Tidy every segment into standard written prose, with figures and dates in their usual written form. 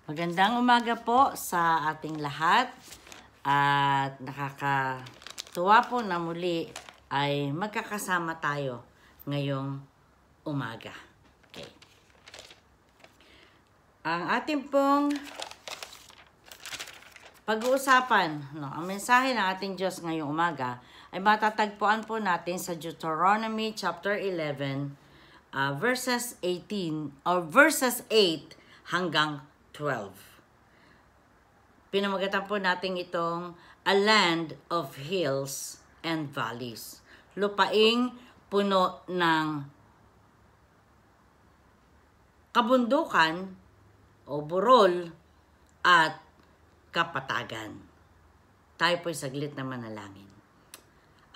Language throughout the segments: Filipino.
Magandang umaga po sa ating lahat at nakakatuwa po na muli ay magkakasama tayo ngayong umaga. Okay. Ang ating pong pag-uusapan, ang mensahe ng ating Diyos ngayong umaga ay matatagpuan po natin sa Deuteronomy chapter 11 verses 8 hanggang 12. Pinamagatan po natin itong A Land of Hills and Valleys. Lupaing puno ng kabundukan o burol at kapatagan. Tayo po'y saglit na manalangin.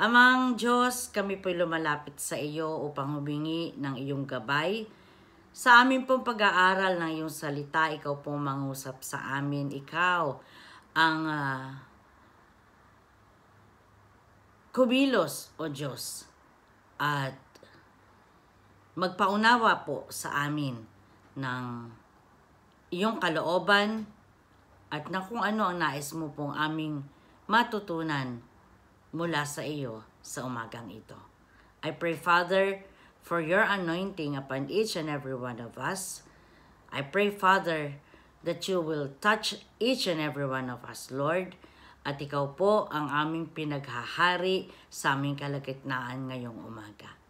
Amang Diyos, kami po'y lumalapit sa iyo upang humingi ng iyong gabay. Sa amin pong pag-aaral ng iyong salita, ikaw pong mangusap sa amin. Ikaw ang kumilos, O Diyos, at magpaunawa po sa amin ng iyong kalooban at na kung ano ang nais mo pong aming matutunan mula sa iyo sa umagang ito. I pray, Father, for your anointing upon each and every one of us. I pray, Father, that you will touch each and every one of us, Lord, at ikaw po ang aming pinaghahari sa aming kalagitnaan ngayong umaga.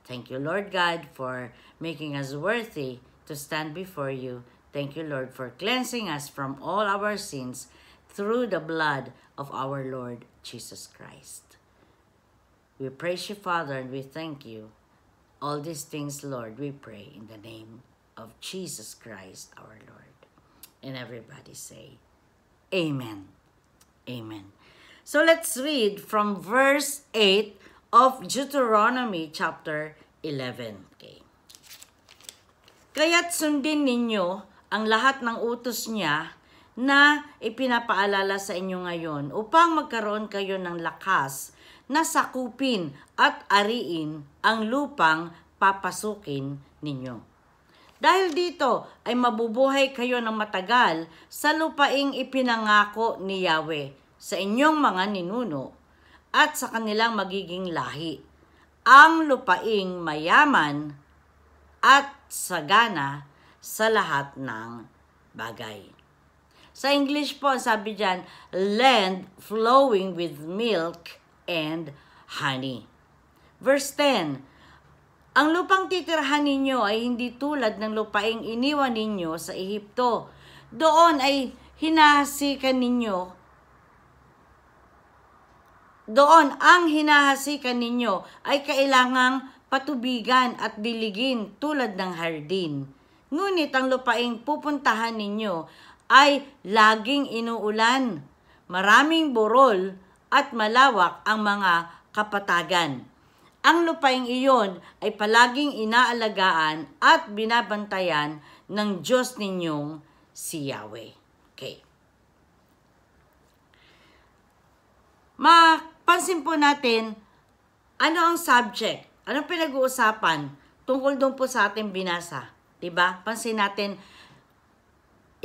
Thank you, Lord God, for making us worthy to stand before you. Thank you, Lord, for cleansing us from all our sins through the blood of our Lord Jesus Christ. We praise you, Father, and we thank you. All these things, Lord, we pray in the name of Jesus Christ, our Lord. And everybody say, Amen. Amen. So let's read from verse 8 of Deuteronomy chapter 11. Okay. Kaya't sundin ninyo ang lahat ng utos niya na ipinapaalala sa inyo ngayon upang magkaroon kayo ng lakas na sakupin at ariin ang lupang papasukin ninyo. Dahil dito ay mabubuhay kayo ng matagal sa lupaing ipinangako ni Yahweh sa inyong mga ninuno at sa kanilang magiging lahi. Ang lupaing mayaman at sagana sa lahat ng bagay. Sa English po, sabi dyan, land flowing with milk and honey. Verse 10, ang lupang titirhan ninyo ay hindi tulad ng lupaing iniwan ninyo sa Ehipto. Doon ay hinahasikan ninyo. Doon ang hinahasikan ninyo ay kailangang patubigan at diligin tulad ng hardin. Ngunit ang lupaing pupuntahan ninyo ay laging inuulan, maraming burol at malawak ang mga kapatagan. Ang lupaing iyon ay palaging inaalagaan at binabantayan ng Diyos ninyong si Yahweh. Okay. Mapansin po natin, ano ang subject? Anong pinag-uusapan tungkol doon po sa ating binasa? Diba? Pansin natin,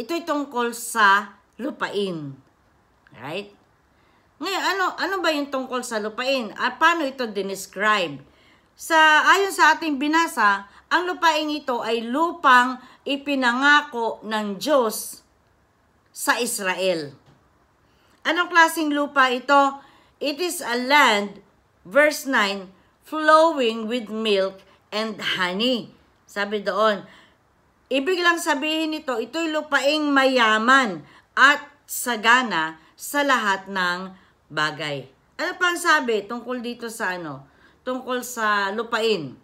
ito'y tungkol sa lupain. Right? Ngayon, ano ba yung tungkol sa lupain? At paano ito dinescribe? Ayon sa ating binasa, ang lupain ito ay lupang ipinangako ng Diyos sa Israel. Anong klaseng lupa ito? It is a land, verse 9, flowing with milk and honey. Sabi doon, ibig lang sabihin nito, ito'y lupaing mayaman at sagana sa lahat ng bagay. Ano pang sabi tungkol dito sa tungkol sa lupain?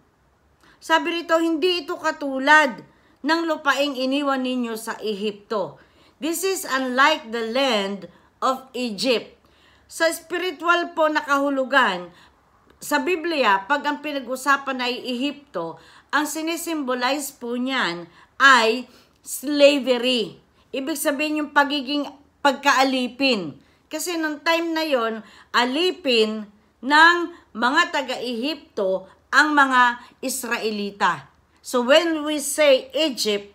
Sabi rito, hindi ito katulad ng lupaing iniwan ninyo sa Ehipto. This is unlike the land of Egypt. Sa spiritual po na kahulugan, sa Biblia, pag ang pinag-usapan ay Ehipto, ang sinisimbolize po niyan ay slavery. Ibig sabihin yung pagkaalipin. Kasi nung time na yon, alipin ng mga taga-Ehipto ang mga Israelita. So when we say Egypt,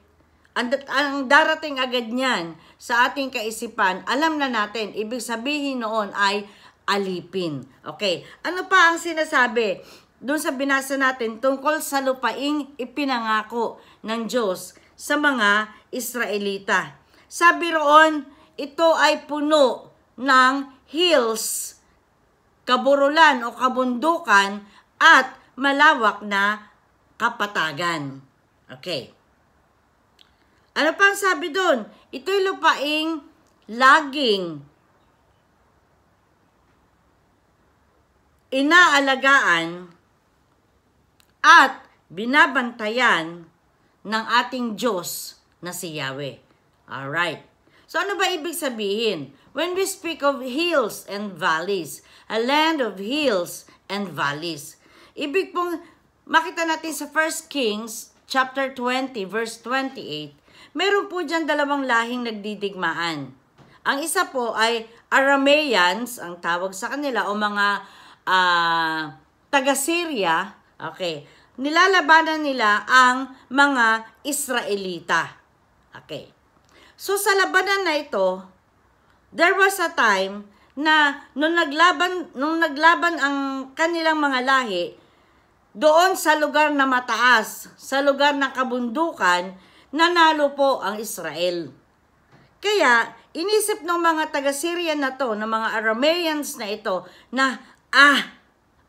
ang darating agad niyan sa ating kaisipan, alam na natin, ibig sabihin noon ay alipin. Okay, ano pa ang sinasabi doon sa binasa natin tungkol sa lupaing ipinangako ng Diyos sa mga Israelita? Sabi roon, ito ay puno ng hills, kaburulan o kabundukan at malawak na kapatagan. Okay. Ano pa ang sabi doon? Ito'y lupaing laging inaalagaan at binabantayan ng ating Diyos na si Yahweh. Alright. So ano ba ibig sabihin? When we speak of hills and valleys, a land of hills and valleys, ibig pong makita natin sa 1 Kings chapter 20 verse 28, meron po dyan dalawang lahing nagdidigmaan. Ang isa po ay Arameans, ang tawag sa kanila, o mga taga-Syria. Okay. Nilalabanan nila ang mga Israelita. Okay. So sa labanan na ito, there was a time na nung naglaban ang kanilang mga lahi, doon sa lugar na mataas, sa lugar ng kabundukan, nanalo po ang Israel. Kaya, inisip ng mga taga-Syria na to, ng mga Arameans na ito, na,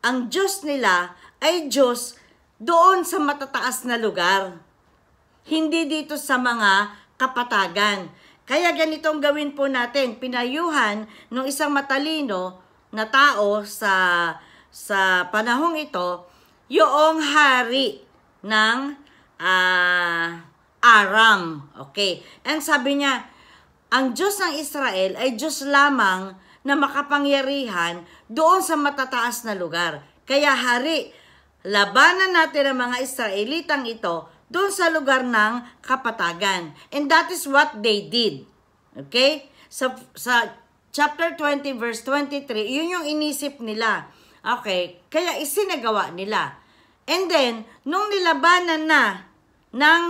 ang Diyos nila ay Diyos doon sa matataas na lugar. Hindi dito sa mga kapatagan. Kaya ganitong gawin po natin, pinayuhan ng isang matalino na tao sa panahong ito, yung hari ng Aram. Okay. And sabi niya, ang Diyos ng Israel ay Diyos lamang na makapangyarihan doon sa matataas na lugar. Kaya hari, labanan natin ang mga Israelitang ito doon sa lugar ng kapatagan. And that is what they did. Okay? Sa chapter 20 verse 23, yun yung inisip nila. Okay? Kaya isinagawa nila. And then, nung nilabanan na ng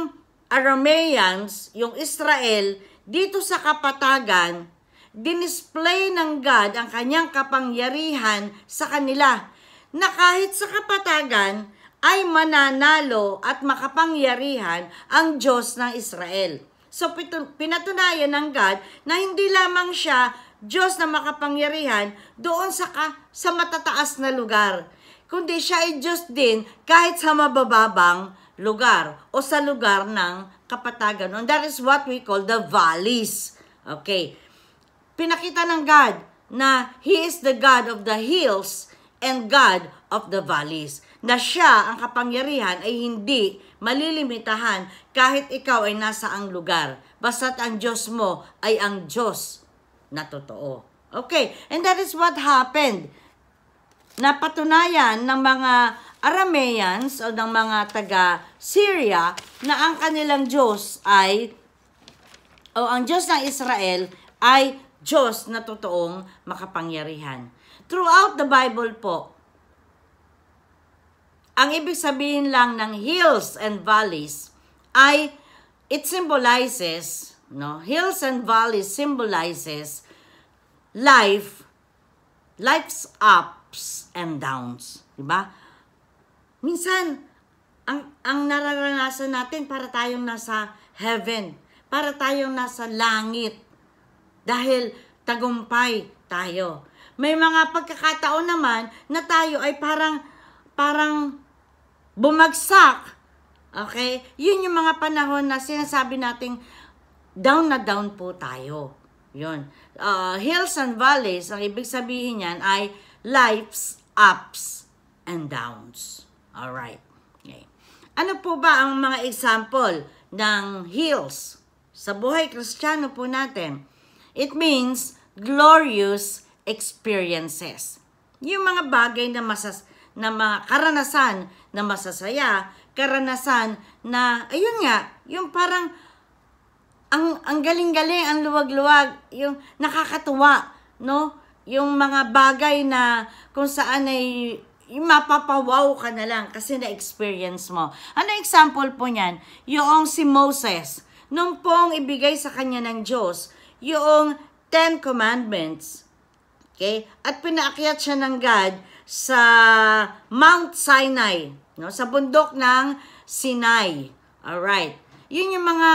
Arameans, yung Israel, dito sa kapatagan, dinisplay ng God ang kanyang kapangyarihan sa kanila, na kahit sa kapatagan ay mananalo at makapangyarihan ang Diyos ng Israel. So, pinatunayan ng God na hindi lamang siya Diyos na makapangyarihan doon sa matataas na lugar, kundi siya ay Diyos din kahit sa mabababang lugar o sa lugar ng kapatagan. And that is what we call the valleys. Okay. Pinakita ng God na He is the God of the hills and God of the valleys. Na siya, ang kapangyarihan, ay hindi malilimitahan kahit ikaw ay nasa ang lugar. Basta't ang Diyos mo ay ang Diyos na totoo. Okay. And that is what happened. Napatunayan ng mga Arameans o ng mga taga-Syria na ang kanilang Diyos ay, o ang Diyos ng Israel ay Diyos na totoong makapangyarihan. Throughout the Bible po, ang ibig sabihin lang ng hills and valleys ay it symbolizes, hills and valleys symbolizes life's ups and downs, di ba? Minsan, ang nararanasan natin para tayong nasa heaven, para tayong nasa langit, dahil tagumpay tayo. May mga pagkakataon naman na tayo ay parang bumagsak. Okay? Yun yung mga panahon na sinasabi nating down na down po tayo. Yun. Hills and valleys, ang ibig sabihin yan ay life's ups and downs. Alright. Okay. Ano po ba ang mga example ng hills sa buhay Kristiyano po natin? It means glorious experiences. Yung mga bagay na mga karanasan na masasaya, karanasan na, ayun nga, yung parang ang galing-galing, ang luwag-luwag, yung nakakatuwa, no? Yung mga bagay na kung saan ay mapapawaw ka na lang kasi na-experience mo. Ano example po niyan? Yung si Moses, nung pong ibigay sa kanya ng Diyos yung 10 Commandments. Okay? At pinaakyat siya ng God sa Mount Sinai, no? Sa bundok ng Sinai. Alright. Yun yung mga,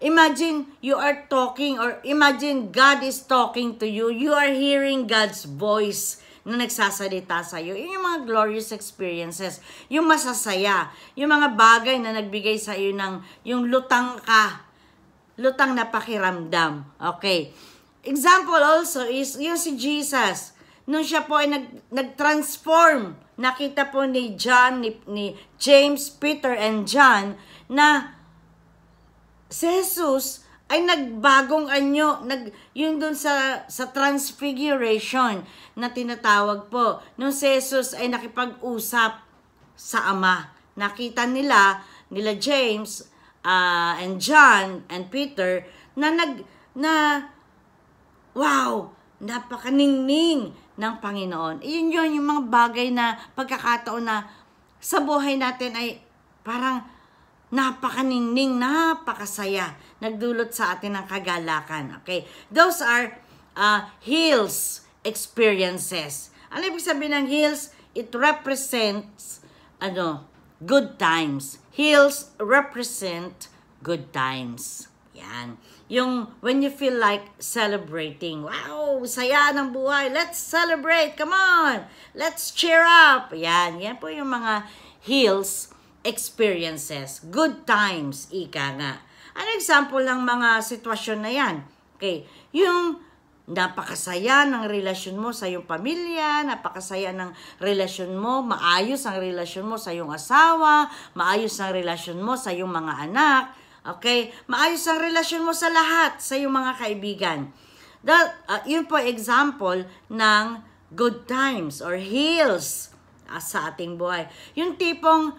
imagine you are talking, or imagine God is talking to you. You are hearing God's voice na nagsasalita sa iyo. Yun yung mga glorious experiences. Yung masasaya. Yung mga bagay na nagbigay sa iyo ng, yung lutang ka. Lutang na pakiramdam. Okay. Example also is yung si Jesus. Nung siya po ay nag-transform, nakita po ni John, ni James, Peter, and John, na si Jesus ay nagbagong anyo, yun dun sa transfiguration na tinatawag po. Nung si Jesus ay nakipag-usap sa Ama. Nakita nila James, and John, and Peter, na wow, napakaningning ng Panginoon. Iyon yun, yung mga bagay na pagkakataon na sa buhay natin ay parang napakaningning, napakasaya. Nagdulot sa atin ng kagalakan. Okay? Those are hills experiences. Ano ibig sabihin ng hills? It represents good times. Hills represent good times. Yan. Yung when you feel like celebrating. Wow, saya ng buhay. Let's celebrate. Come on. Let's cheer up. Yan. Yan po yung mga hills experiences. Good times, ika nga. Ano example ng mga sitwasyon na yan? Okay. Yung napakasaya ng relasyon mo sa iyong pamilya, napakasaya ng relasyon mo, maayos ang relasyon mo sa iyong asawa, maayos ang relasyon mo sa iyong mga anak, okay? Maayos ang relasyon mo sa lahat, sa iyong mga kaibigan. Yun po example ng good times or hills sa ating buhay. Yung tipong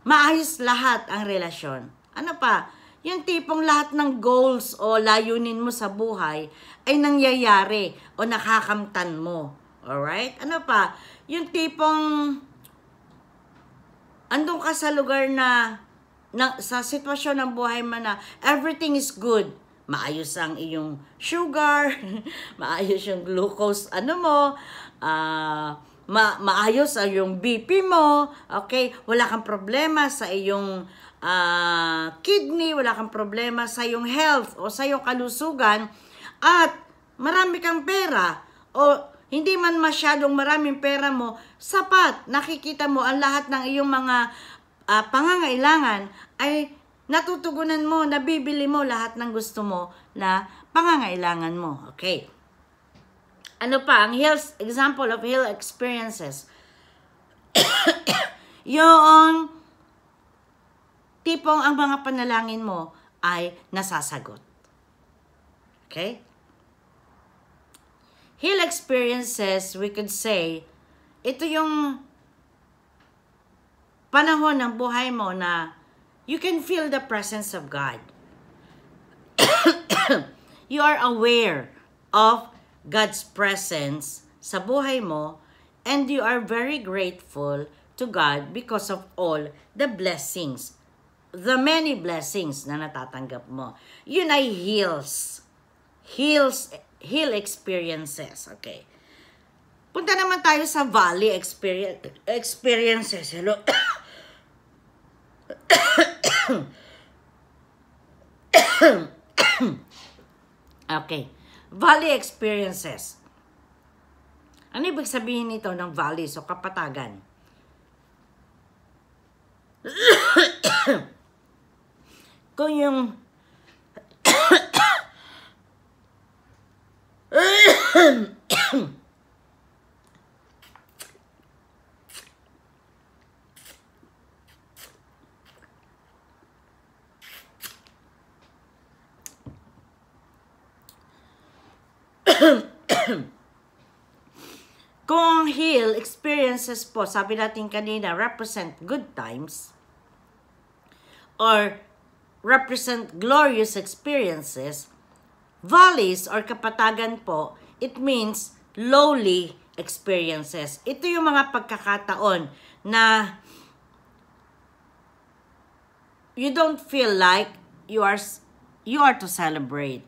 maayos lahat ang relasyon. Ano pa? Yung tipong lahat ng goals o layunin mo sa buhay ay nangyayari o nakakamtan mo. Alright? Ano pa? Yung tipong andun ka sa lugar na sa sitwasyon ng buhay mo na everything is good. Maayos ang iyong sugar, maayos yung glucose, maayos ang iyong BP mo, okay? Wala kang problema sa iyong kidney, wala kang problema sa iyong health o sa iyong kalusugan, at marami kang pera o hindi man masyadong maraming pera mo, sapat, nakikita mo ang lahat ng iyong mga pangangailangan ay natutugunan mo, nabibili mo lahat ng gusto mo na pangangailangan mo. Okay. Ano pa? Ang example of hill experiences. Yung tipong ang mga panalangin mo ay nasasagot. Okay? Hill experiences, we could say, ito yung panahon ng buhay mo na you can feel the presence of God. You are aware of God's presence sa buhay mo, and you are very grateful to God because of all the blessings, the many blessings na natatanggap mo. Yun ay hill experiences. Okay. Punta naman tayo sa valley experiences. Hello. Okay. Valley experiences. Ano ibig sabihin nito ng valley? So, kapatagan. Kung yung kung hill experiences po, sabi natin kanina, represent good times or represent glorious experiences, valleys or kapatagan po, it means lowly experiences. Ito yung mga pagkakataon na you don't feel like you are to celebrate.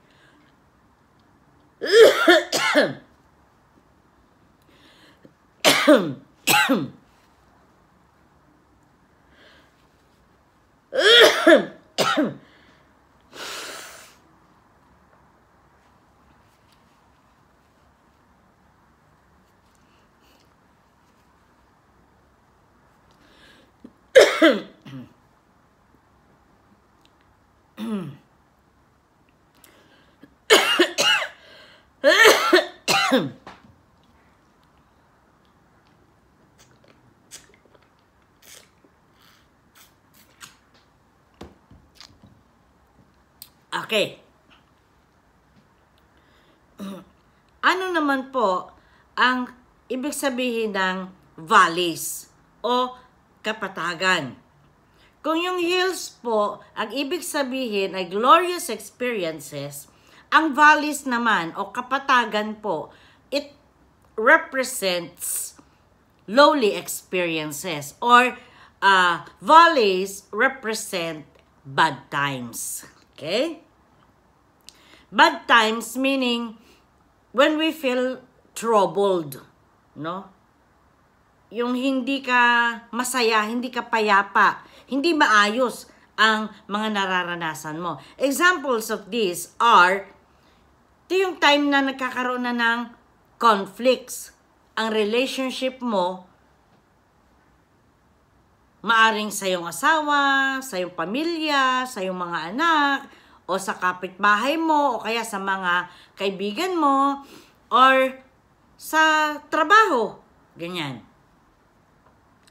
Okay. Ano naman po ang ibig sabihin ng valleys o kapatagan? Kung yung hills po, ang ibig sabihin ay glorious experiences, ang valleys naman o kapatagan po, it represents lowly experiences, or valleys represent bad times. Okay? Bad times meaning when we feel troubled, no? Yung hindi ka masaya, hindi ka payapa, hindi maayos ang mga nararanasan mo. Examples of this are, ito yung time na nagkakaroon na ng conflicts. Ang relationship mo, maaring sa iyong asawa, sa iyong pamilya, sa iyong mga anak, o sa kapitbahay mo, o kaya sa mga kaibigan mo, or sa trabaho. Ganyan.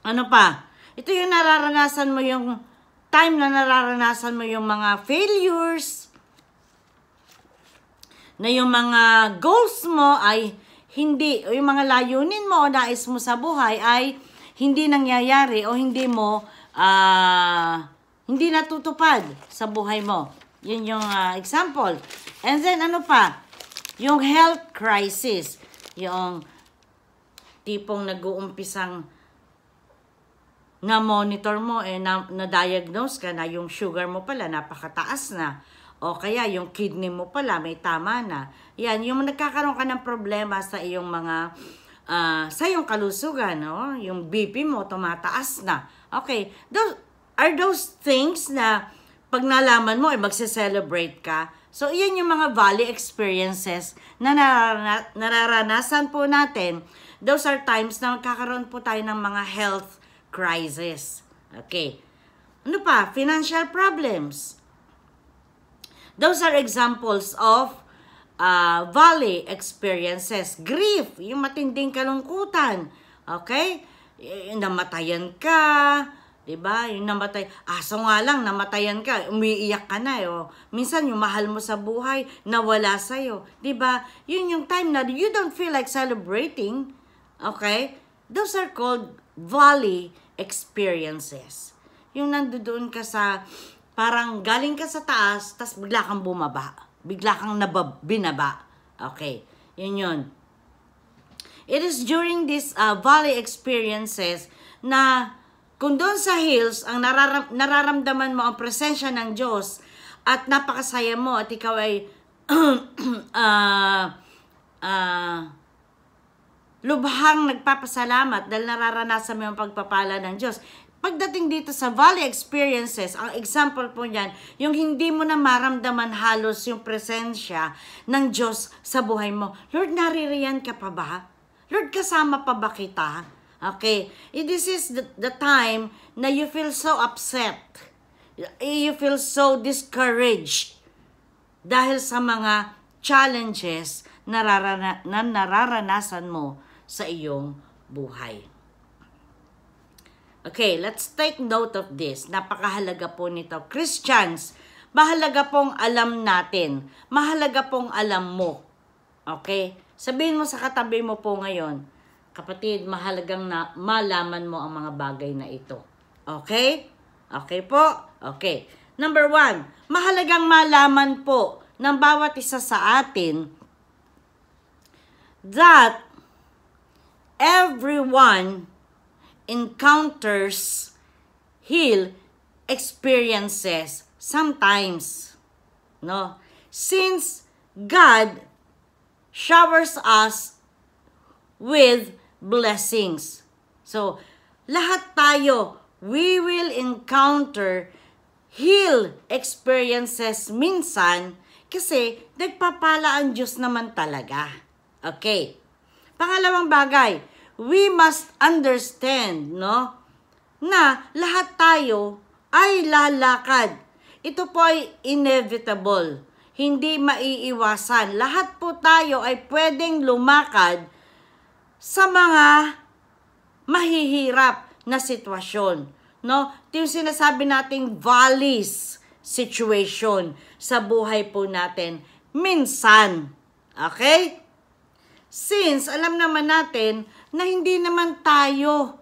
Ano pa? Ito yung nararanasan mo, yung time na nararanasan mo yung mga failures, na yung mga goals mo ay hindi, o yung mga layunin mo o nais mo sa buhay ay hindi nangyayari o hindi mo, hindi natutupad sa buhay mo. Yun yung example. And then ano pa? Yung health crisis. Yung tipong nag-uumpisang na-monitor mo, na-diagnose ka na yung sugar mo pala, napakataas na. O kaya yung kidney mo pala, may tama na. Yan, yung nagkakaroon ka ng problema sa iyong mga, sa iyong kalusugan, no? Yung BP mo, tumataas na. Okay, those things na pag nalaman mo, magse-celebrate ka. So, iyan yung mga valley experiences na nararanasan po natin. Those are times na magkakaroon po tayo ng mga health crisis. Okay. Ano pa? Financial problems. Those are examples of valley experiences. Grief, yung matinding kalungkutan. Okay? Namatayan ka, diba? Yung namatay, aso nga lang, namatayan ka, umiiyak ka na. Minsan, yung mahal mo sa buhay, nawala sa'yo. Diba? Yun yung time na you don't feel like celebrating. Okay? Those are called valley experiences. Yung nandoon ka sa, parang galing ka sa taas, tas bigla kang bumaba. Bigla kang binaba. Okay. Yun. It is during these valley experiences na kung doon sa hills, ang nararamdaman mo ang presensya ng Diyos at napakasaya mo at ikaw ay lubhang nagpapasalamat dahil nararanasan mo yung pagpapala ng Diyos. Pagdating dito sa valley experiences, ang example po niyan, yung hindi mo na maramdaman halos yung presensya ng Diyos sa buhay mo. Lord, naririyan ka pa ba? Lord, kasama pa ba kita? Okay, this is the time na you feel so upset. You feel so discouraged dahil sa mga challenges na nararanasan mo sa iyong buhay. Okay, let's take note of this. Napakahalaga po nito. Christians, mahalaga pong alam natin. Mahalaga pong alam mo. Okay? Sabihin mo sa katabi mo po ngayon, kapatid, mahalagang na malaman mo ang mga bagay na ito. Okay? Okay po? Okay. Number 1, mahalagang malaman po ng bawat isa sa atin that everyone encounters hell experiences sometimes. No? Since God showers us with blessings. So, lahat tayo, we will encounter heal experiences minsan kasi nagpapala ang Diyos naman talaga. Okay. Pangalawang bagay, we must understand, no, na lahat tayo ay lalakad. Ito po ay inevitable. Hindi maiiwasan. Lahat po tayo ay pwedeng lumakad sa mga mahihirap na sitwasyon. No? Ito yung sinasabi nating valleys situation sa buhay po natin. Minsan. Okay? Since alam naman natin na hindi naman tayo,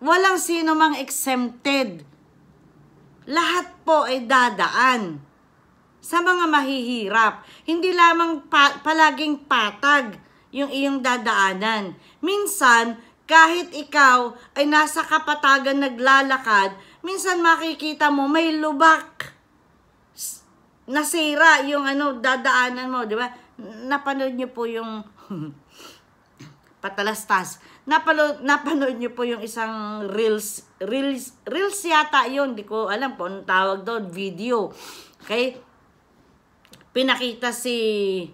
walang sino mang exempted. Lahat po ay dadaan sa mga mahihirap. Hindi lamang palaging patag yung iyong dadaanan. Minsan, kahit ikaw ay nasa kapatagan naglalakad, minsan makikita mo may lubak. Nasira yung dadaanan mo, di ba? Napanood niyo po yung patalastas. Napanood niyo po yung isang reels yata yun. Di ko alam po anong tawag doon, video. Okay? Pinakita si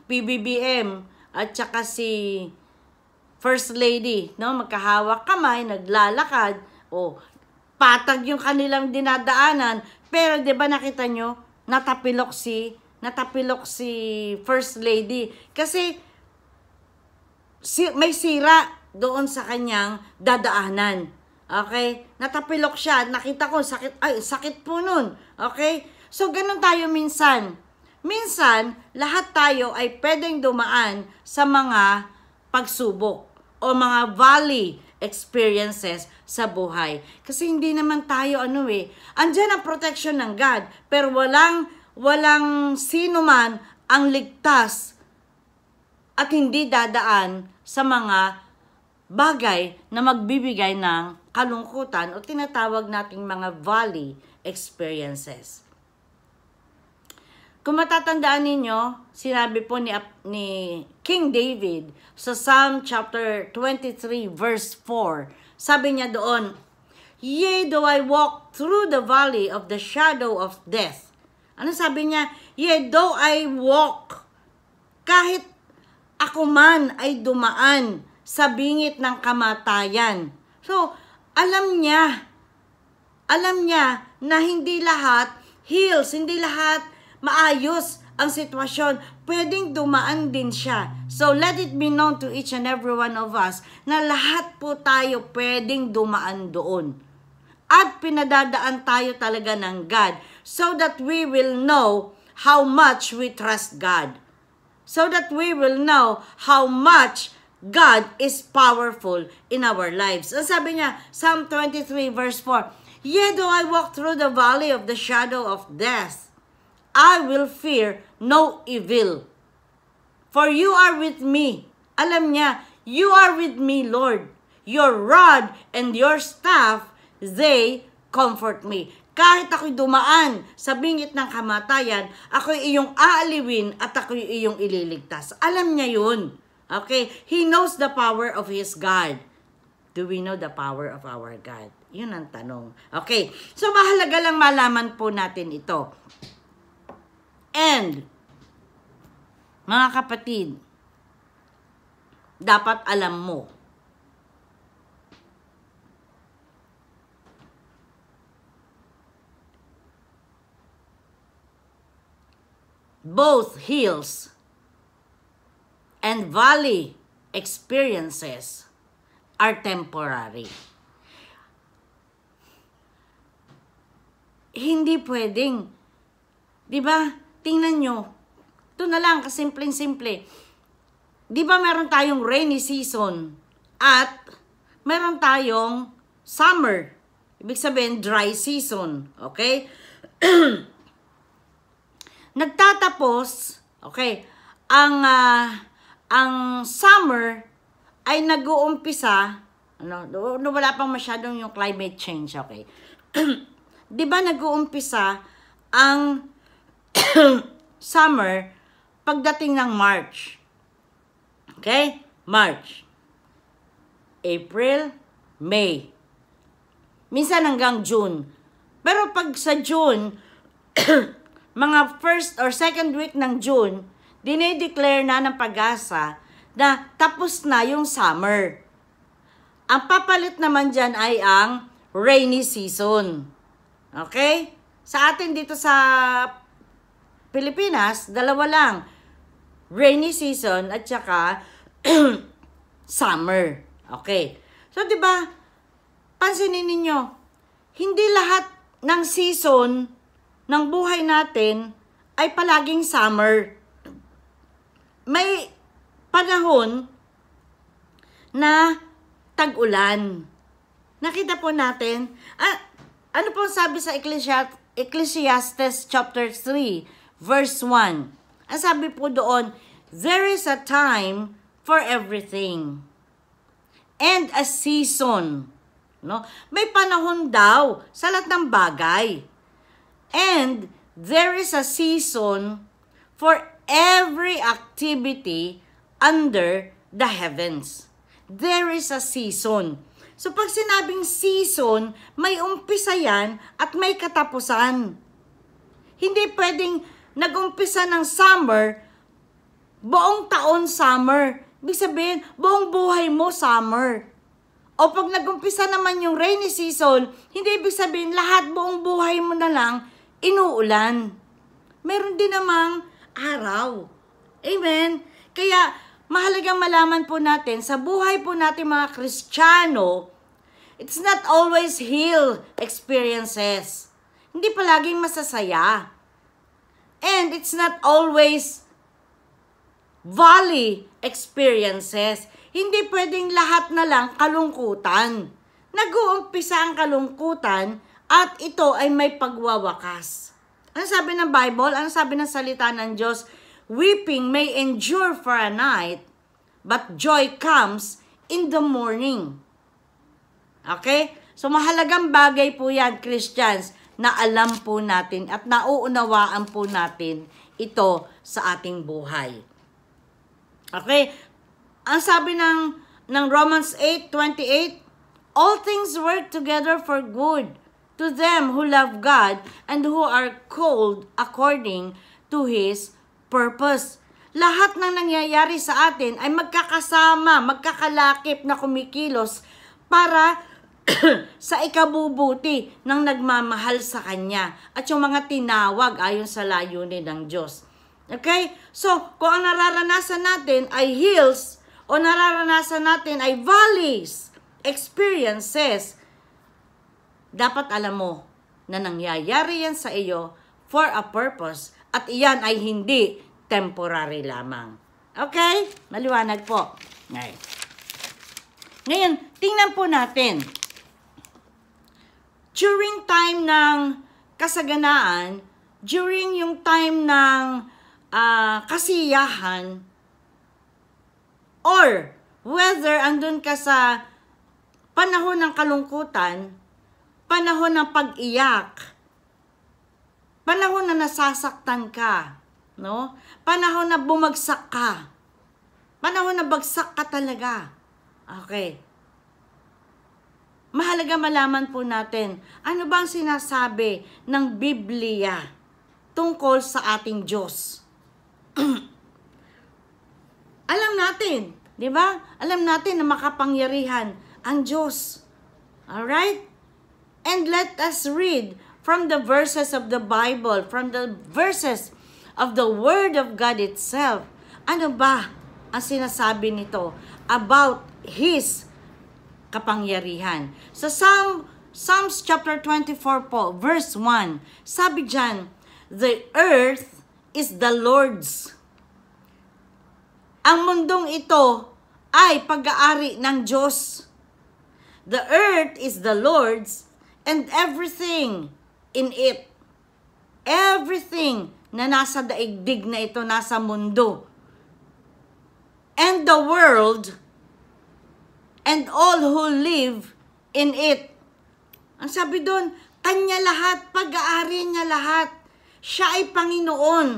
PBBM at saka si First Lady, no? Magkahawak kamay, naglalakad, patag yung kanilang dinadaanan, pero 'di ba nakita nyo, natapilok si First Lady kasi may sira doon sa kanyang dadaanan. Okay? Natapilok siya, nakita ko sakit po nun. Okay? So ganun tayo minsan. Minsan, lahat tayo ay pwedeng dumaan sa mga pagsubok o mga valley experiences sa buhay. Kasi hindi naman tayo andyan ang protection ng God, pero walang sino man ang ligtas at hindi dadaan sa mga bagay na magbibigay ng kalungkutan o tinatawag nating mga valley experiences. Kung matatandaan ninyo, sinabi po ni King David sa Psalm chapter 23 verse 4. Sabi niya doon, "Yea, though I walk through the valley of the shadow of death." Ano sabi niya? "Yea, though I walk," kahit ako man ay dumaan sa bingit ng kamatayan. So, alam niya na hindi lahat heals, hindi lahat maayos ang sitwasyon. Pwedeng dumaan din siya. So, let it be known to each and every one of us na lahat po tayo pwedeng dumaan doon. At pinadadaan tayo talaga ng God so that we will know how much we trust God. So that we will know how much God is powerful in our lives. Ang sabi niya, Psalm 23 verse 4, "Yea, though I walk through the valley of the shadow of death, I will fear no evil. For you are with me." Alam niya, you are with me, Lord. Your rod and your staff, they comfort me. Kahit ako'y dumaan sa bingit ng kamatayan, ako'y iyong aaliwin at ako'y iyong ililigtas. Alam niya yun. Okay? He knows the power of His God. Do we know the power of our God? Yun ang tanong. Okay. So, mahalaga lang malaman po natin ito. And, mga kapatid, dapat alam mo, both hills and valley experiences are temporary. Hindi pwedeng, di ba? Tingnan nyo, ito na lang, kasimpleng-simple. Di ba meron tayong rainy season at meron tayong summer. Ibig sabihin, dry season. Okay? Nagtatapos, okay, ang summer ay nag-uumpisa Wala pang masyadong yung climate change, okay? Di ba nag-uumpisa ang summer pagdating ng March? Okay? March, April, May. Minsan hanggang June. Pero pag sa June, mga first or second week ng June, dinedeclare na ng Pag-asa na tapos na yung summer. Ang papalit naman dyan ay ang rainy season. Okay? Sa atin dito sa Pilipinas, dalawa lang. Rainy season at saka summer. Okay. So, di ba, pansinin ninyo, hindi lahat ng season ng buhay natin ay palaging summer. May panahon na tag-ulan. Nakita po natin, ano po sabi sa Ecclesiastes chapter 3, verse 1? Ang sabi po doon, there is a time for everything and a season. No? May panahon daw sa lahat ng bagay. And there is a season for every activity under the heavens. There is a season. So pag sinabing season, may umpisa yan at may katapusan. Hindi pwedeng nag-umpisa ng summer, buong taon summer. Ibig sabihin, buong buhay mo summer. O pag nag-umpisa naman yung rainy season, hindi ibig sabihin lahat buong buhay mo na lang inuulan. Meron din namang araw. Amen? Kaya, mahalagang malaman po natin, sa buhay po natin mga Kristiyano, it's not always hill experiences. Hindi palaging masasaya. And it's not always valley experiences. Hindi pwedeng lahat na lang kalungkutan. Nag-uumpisa ang kalungkutan at ito ay may pagwawakas. Ano sabi ng Bible? Ano sabi ng salita ng Diyos? Weeping may endure for a night, but joy comes in the morning. Okay? So mahalagang bagay po yan, Christians, na alam po natin at nauunawaan po natin ito sa ating buhay. Okay? Ang sabi ng Romans 8:28, all things work together for good to them who love God and who are called according to His purpose. Lahat ng nangyayari sa atin ay magkakasama, magkakalakip na kumikilos para sa ikabubuti ng nagmamahal sa Kanya at yung mga tinawag ayon sa layunin ng Diyos. Okay? So, kung ang nararanasan natin ay hills o nararanasan natin ay valleys, experiences, dapat alam mo na nangyayari yan sa iyo for a purpose at iyan ay hindi temporary lamang. Okay? Maliwanag po. Ngayon, tingnan po natin. During time ng kasaganaan, during yung time ng kasiyahan, or whether andun ka sa panahon ng kalungkutan, panahon ng pag-iyak, panahon na nasasaktan ka, no? Panahon na bumagsak ka. Panahon na bagsak ka talaga. Okay. Mahalaga malaman po natin, ano ba ang sinasabi ng Biblia tungkol sa ating Diyos? Alam natin, di ba? Alam natin na makapangyarihan ang Diyos. Alright? And let us read from the verses of the Bible, from the verses of the Word of God itself. Ano ba ang sinasabi nito about His kapangyarihan? Sa Psalms chapter 24 po, verse 1, sabi dyan, the earth is the Lord's. Ang mundong ito ay pag-aari ng Diyos. The earth is the Lord's and everything in it. Everything na nasa daigdig na ito, nasa mundo. And the world and all who live in it. Ang sabi doon, kanya lahat, pag-aari niya lahat. Siya ay Panginoon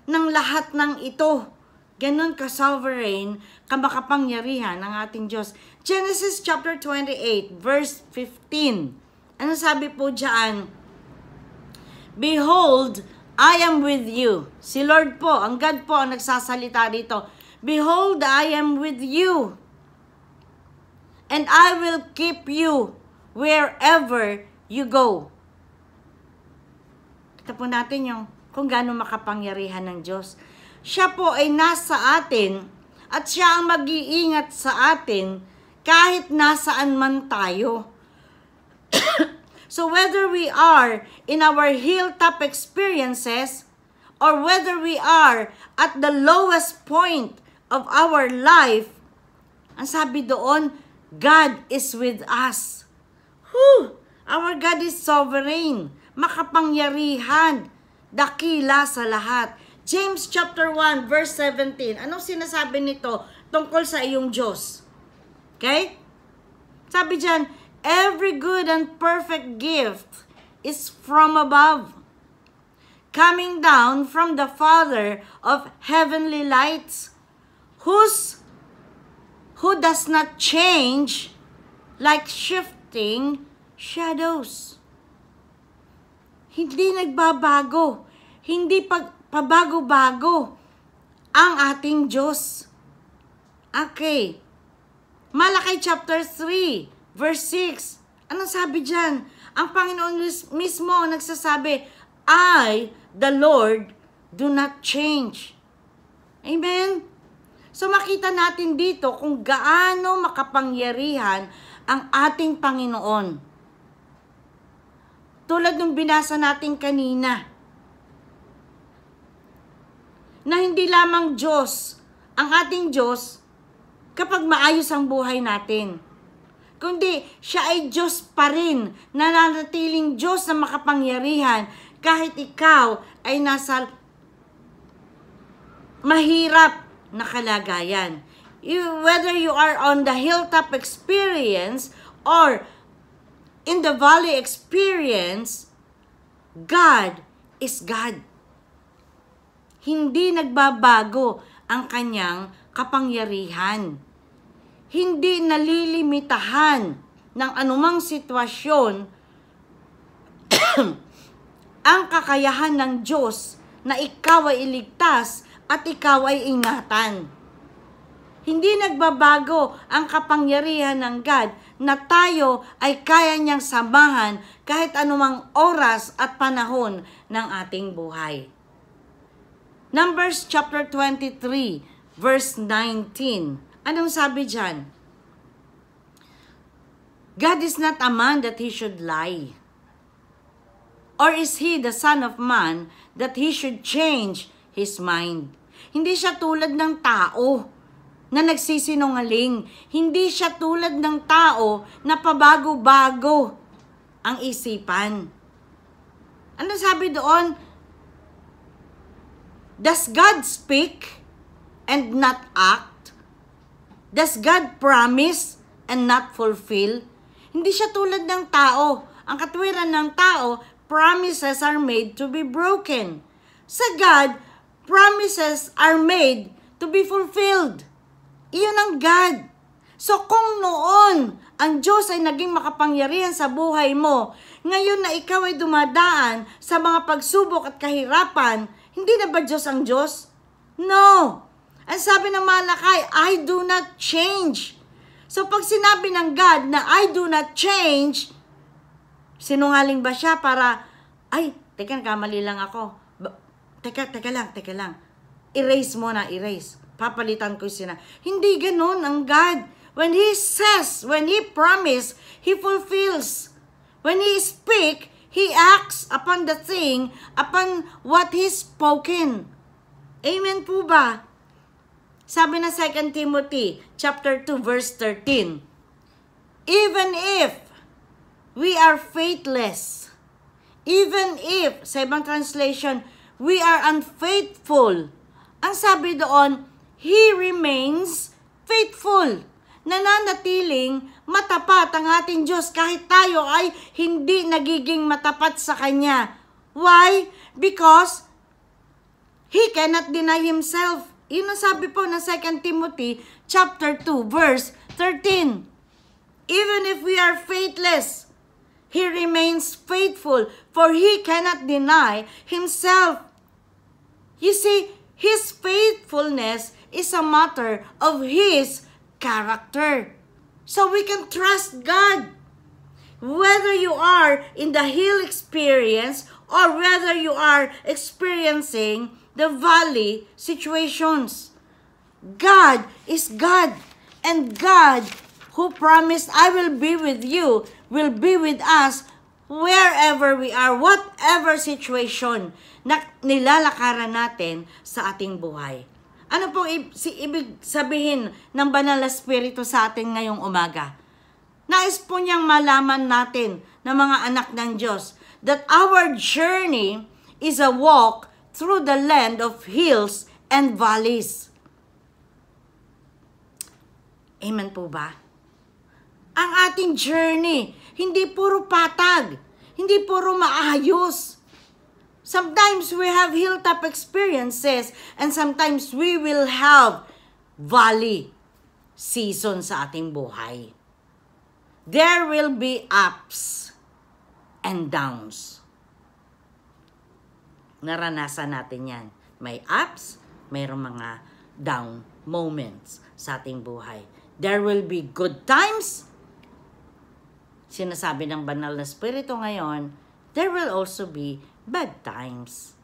ng lahat ng ito. Ganon ka-sovereign, kamakapangyarihan ng ating Diyos. Genesis chapter 28, verse 15. Ano sabi po dyan? Behold, I am with you. Si Lord po, ang God po ang nagsasalita dito. Behold, I am with you. And I will keep you wherever you go. Kita po natin yung kung gaano makapangyarihan ng Diyos. Siya po ay nasa atin at siya ang mag-iingat sa atin kahit nasaan man tayo. So whether we are in our hilltop experiences or whether we are at the lowest point of our life, ang sabi doon, God is with us. Our God is sovereign, makapangyarihan, dakila sa lahat. James chapter 1 verse 17. Anong sinasabi nito tungkol sa iyong Diyos? Okay? Sabi diyan, every good and perfect gift is from above, coming down from the Father of heavenly lights, who does not change like shifting shadows. Hindi nagbabago, hindi pabago-bago ang ating Diyos. Okay. Malakay chapter 3 verse 6. Anong sabi dyan? Ang Panginoon mismo nagsasabi, I, the Lord, do not change. Amen? So makita natin dito kung gaano makapangyarihan ang ating Panginoon. Tulad ng binasa natin kanina, na hindi lamang Diyos, ang ating Diyos, kapag maayos ang buhay natin. Kundi siya ay Diyos pa rin, nananatiling Diyos na makapangyarihan kahit ikaw ay nasa mahirap na kalagayan. Whether you are on the hilltop experience or in the valley experience, God is God. Hindi nagbabago ang kanyang kapangyarihan. Hindi nalilimitahan ng anumang sitwasyon ang kakayahan ng Diyos na ikaw ay iligtas at ikaw ay ingatan. Hindi nagbabago ang kapangyarihan ng God na tayo ay kaya niyang samahan kahit anumang oras at panahon ng ating buhay. Numbers chapter 23 verse 19. Anong sabi dyan? God is not a man that he should lie. Or is he the son of man that he should change his mind? Hindi siya tulad ng tao na nagsisinungaling. Hindi siya tulad ng tao na pabago-bago ang isipan. Ano sabi doon? Does God speak and not act? Does God promise and not fulfill? Hindi siya tulad ng tao. Ang katwiran ng tao, promises are made to be broken. Sa God, promises are made to be fulfilled. Iyon ang God. So kung noon, ang Diyos ay naging makapangyarihan sa buhay mo, ngayon na ikaw ay dumadaan sa mga pagsubok at kahirapan, hindi na ba Diyos ang Diyos? No! Ang sabi ng Malakay, I do not change. So pag sinabi ng God na I do not change, sinungaling ba siya para, ay, teka, kamali lang ako. Teka lang. Erase mo na, erase. Papalitan ko yung Hindi ganun ang God. When He says, when He promise, He fulfills. When He speak, He acts upon the thing, upon what He spoken. Amen po ba? Sabi na 2 Timothy chapter 2 verse 13, even if we are faithless, even if, sa ibang translation, we are unfaithful, ang sabi doon, He remains faithful. nananatiling matapat ang ating Diyos kahit tayo ay hindi nagiging matapat sa Kanya. Why? Because He cannot deny Himself. Yun ang sabi po ng 2 Timothy chapter 2, verse 13. Even if we are faithless, He remains faithful, for He cannot deny Himself. You see, His faithfulness is a matter of His character. So we can trust God. Whether you are in the hill experience or whether you are experiencing the valley situations, God is God. And God who promised, I will be with you, will be with us wherever we are, whatever situation na nilalakaran natin sa ating buhay. Ano pong ibig sabihin ng Banal na Espiritu sa atin ngayong umaga? Nais po niyang malaman natin na mga anak ng Diyos that our journey is a walk through the land of hills and valleys. Amen po ba? Ang ating journey, hindi puro patag, hindi puro maayos. Sometimes we have hilltop experiences and sometimes we will have valley season sa ating buhay. There will be ups and downs. Naranasan natin yan. May ups, mayroong mga down moments sa ating buhay. There will be good times. Sinasabi ng Banal na Espiritu ngayon, there will also be bad times.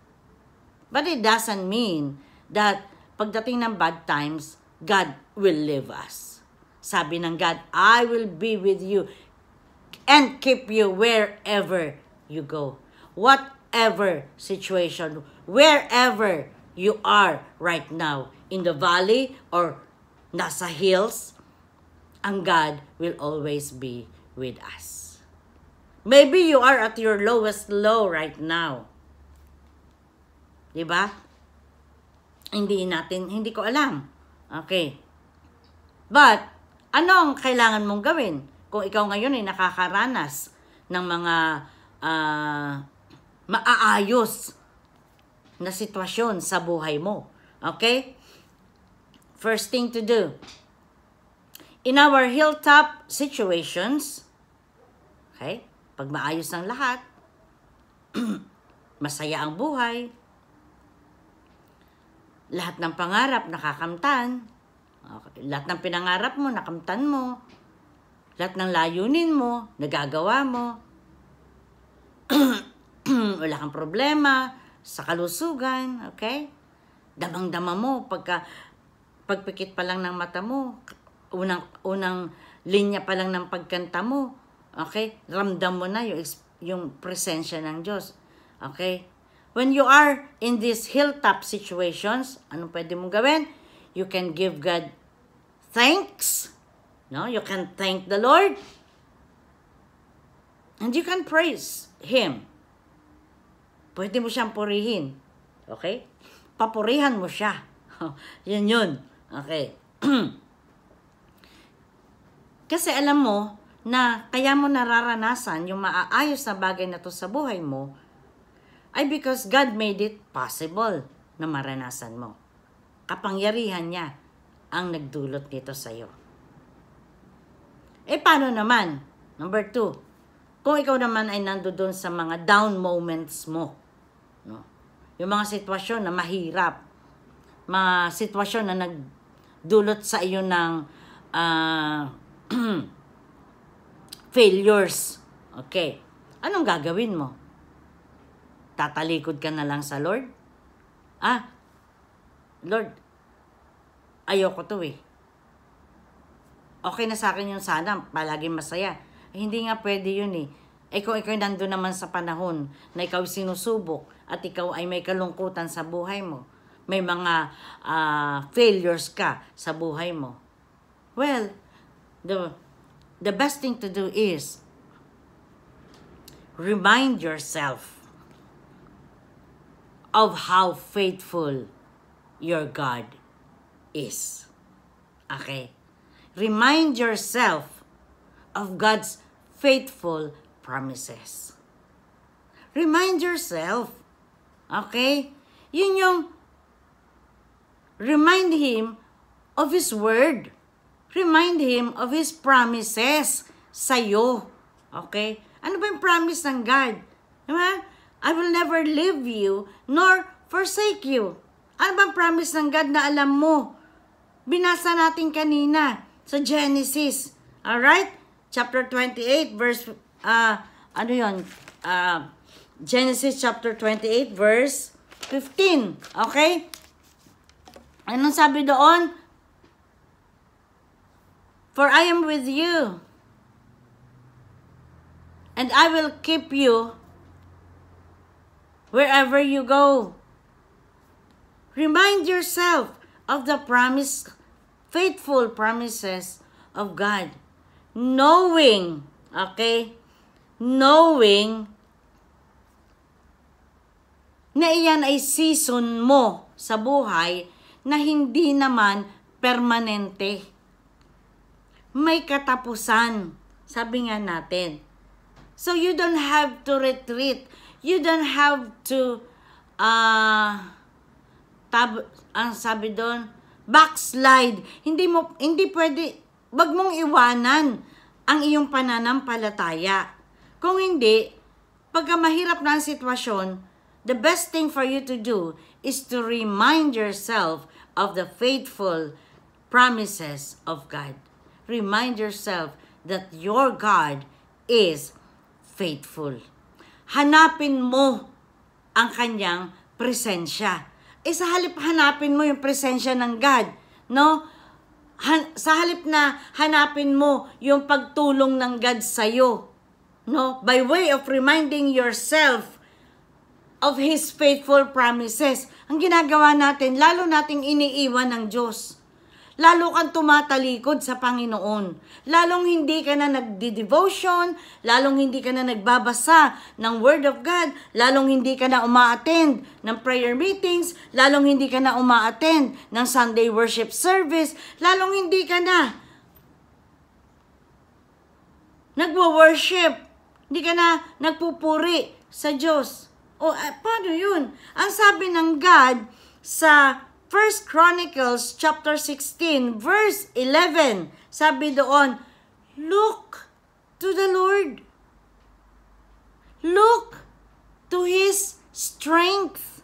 But it doesn't mean that pagdating ng bad times, God will leave us. Sabi ng God, I will be with you and keep you wherever you go. Whatever situation, wherever you are right now, in the valley or nasa hills, ang God will always be with us. Maybe you are at your lowest low right now. Diba? Hindi ko alam. Okay. But, ano ang kailangan mong gawin? Kung ikaw ngayon ay nakakaranas ng mga maaayos na sitwasyon sa buhay mo. Okay? First thing to do, in our hilltop situations, okay, pag maayos ang lahat, masaya ang buhay, lahat ng pangarap nakakamtan, okay, lahat ng pinangarap mo, nakamtan mo, lahat ng layunin mo, nagagawa mo, wala kang problema sa kalusugan, okay? Damang-dama mo, pagpikit pa lang ng mata mo, unang linya pa lang ng pagkanta mo, okay? Ramdam mo na yung presensya ng Diyos, okay? When you are in these hilltop situations, anong pwede mong gawin? You can give God thanks. No, you can thank the Lord. And you can praise Him. Pwede mo siyang purihin. Okay? Papurihan mo siya. Yun. Okay. Kasi alam mo na kaya mo nararanasan yung maaayos na bagay na to sa buhay mo ay because God made it possible na maranasan mo. Kapangyarihan niya ang nagdulot nito sa iyo. Paano naman? Number 2, kung ikaw naman ay nandoon sa mga down moments mo, no? Yung mga sitwasyon na mahirap, mga sitwasyon na nagdulot sa iyo ng failures. Okay. Anong gagawin mo? Tatalikod ka na lang sa Lord? Lord, ayoko to okay na sa akin yung sana, palaging masaya. Hindi nga pwede yun kung ikaw nandun naman sa panahon na ikaw sinusubok at ikaw ay may kalungkutan sa buhay mo, may mga failures ka sa buhay mo. Well, the best thing to do is remind yourself of how faithful your God is. Okay? remind yourself of God's faithful promises. Remind yourself. Okay? Yun yung remind Him of His Word. Remind Him of His promises sa'yo. Okay? Ano ba yung promise ng God? Diba? I will never leave you nor forsake you. Ano ba ang promise ng God na alam mo? Binasa natin kanina sa Genesis. Alright? Chapter 28 verse, Genesis chapter 28 verse 15. Okay? Anong sabi doon? For I am with you, and I will keep you wherever you go. Remind yourself of the faithful promises of God. Knowing, okay? Knowing na iyan ay season mo sa buhay na hindi naman permanente. May katapusan, sabi nga natin. So you don't have to retreat. You don't have to, ang sabi doon, backslide. Hindi pwede, wag mong iwanan ang iyong pananampalataya. Kung hindi, pagka mahirap na ang sitwasyon, the best thing for you to do is to remind yourself of the faithful promises of God. Remind yourself that your God is faithful. Hanapin mo ang kanyang presensya. Sa halip hanapin mo yung presensya ng God, no? Sa halip na hanapin mo yung pagtulong ng God sa'yo, no? By way of reminding yourself of His faithful promises. Ang ginagawa natin, lalo nating iniiwan ng Diyos. Lalo kang tumatalikod sa Panginoon. Lalong hindi ka na nagdi-devotion, lalong hindi ka na nagbabasa ng Word of God, lalong hindi ka na uma-attend ng prayer meetings, lalong hindi ka na uma-attend ng Sunday worship service, lalong hindi ka na nagwo-worship, hindi ka na nagpupuri sa Diyos. Paano yun? Ang sabi ng God sa 1 Chronicles chapter 16 verse 11, sabi doon, look to the Lord. Look to His strength.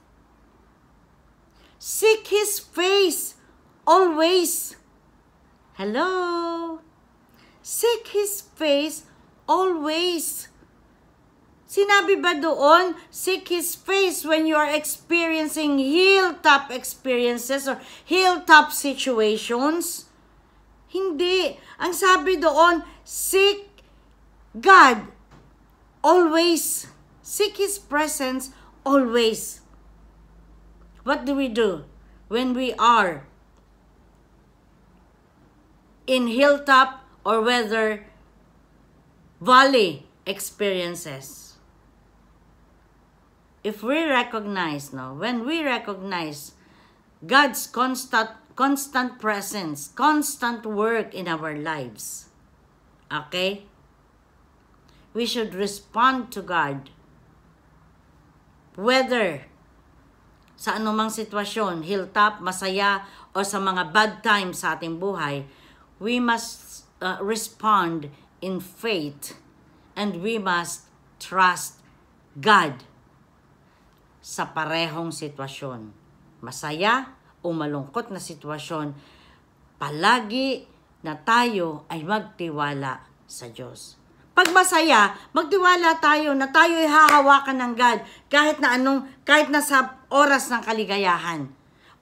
Seek His face always. Hello? Seek His face always. Sinabi ba doon, seek His face when you are experiencing hilltop experiences or hilltop situations? Hindi. Ang sabi doon, seek God always. Seek His presence always. What do we do when we are in hilltop or whether valley experiences? If we recognize, when we recognize God's constant presence, constant work in our lives, okay? We should respond to God. Whether sa anumang sitwasyon, hilltop, masaya, o sa mga bad times sa ating buhay, we must respond in faith and we must trust God sa parehong sitwasyon. Masaya o malungkot na sitwasyon, palagi na tayo ay magtiwala sa Diyos. Pag masaya, magtiwala tayo na tayo ay hahawakan ng God kahit na sa oras ng kaligayahan.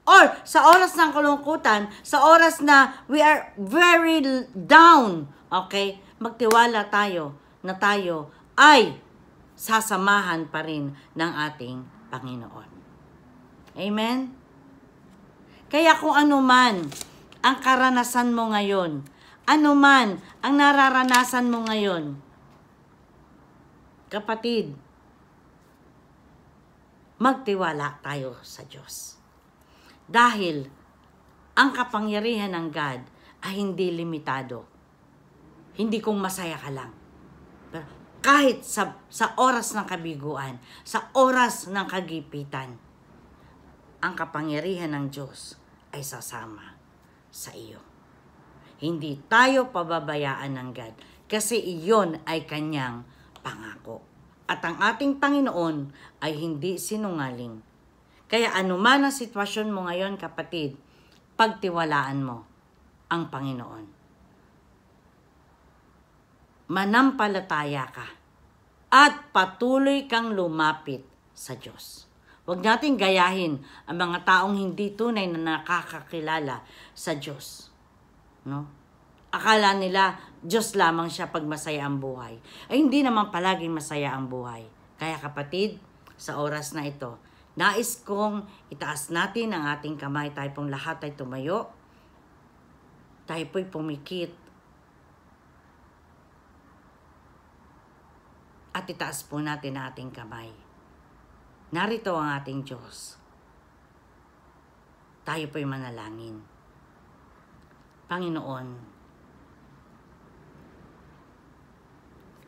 Or sa oras ng kalungkutan, sa oras na we are very down, okay? Magtiwala tayo na tayo ay sasamahan pa rin ng ating Panginoon. Amen? Kaya kung ano man ang karanasan mo ngayon, ano man ang nararanasan mo ngayon, kapatid, magtiwala tayo sa Diyos. Dahil ang kapangyarihan ng God ay hindi limitado. Hindi kung masaya ka lang. Pero kahit sa oras ng kabiguan, sa oras ng kagipitan, ang kapangyarihan ng Diyos ay sasama sa iyo. Hindi tayo pababayaan ng God kasi iyon ay kanyang pangako. At ang ating Panginoon ay hindi sinungaling. Kaya anuman ang sitwasyon mo ngayon, kapatid, pagtiwalaan mo ang Panginoon. Manampalataya ka at patuloy kang lumapit sa Diyos. Huwag nating gayahin ang mga taong hindi tunay na nakakakilala sa Diyos. No? Akala nila Diyos lamang siya pag masaya ang buhay. Ay hindi naman palaging masaya ang buhay. Kaya kapatid, sa oras na ito, nais kong itaas natin ang ating kamay. Tayo pong lahat ay tumayo. Tayo po'y pumikit. At itaas po natin ang ating kamay. Narito ang ating Diyos. Tayo po'y manalangin. Panginoon,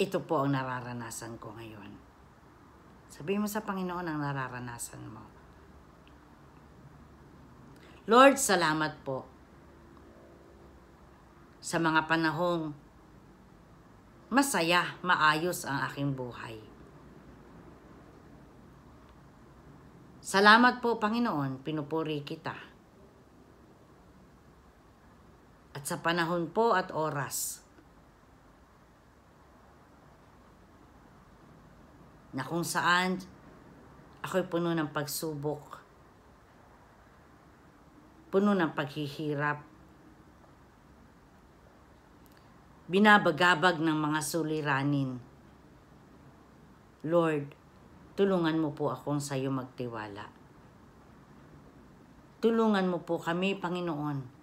ito po ang nararanasan ko ngayon. Sabihin mo sa Panginoon ang nararanasan mo. Lord, salamat po sa mga panahong masaya, maayos ang aking buhay. Salamat po, Panginoon, pinupuri kita. At sa panahon po at oras na kung saan ako'y puno ng pagsubok, puno ng paghihirap, binabagabag ng mga suliranin. Lord, tulungan mo po akong sa iyo magtiwala. Tulungan mo po kami, Panginoon,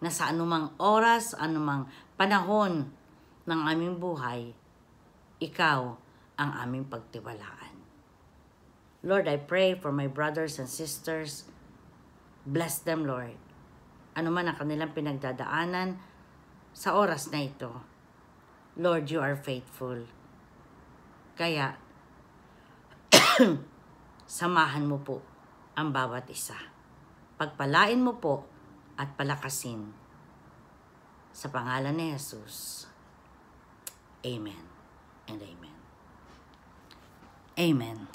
na sa anumang oras, anumang panahon ng aming buhay, ikaw ang aming pagtiwalaan. Lord, I pray for my brothers and sisters. Bless them, Lord. Ano man ang kanilang pinagdadaanan sa oras na ito, Lord, you are faithful. Kaya, samahan mo po ang bawat isa. Pagpalain mo po at palakasin. Sa pangalan ni Jesus. Amen and amen. Amen.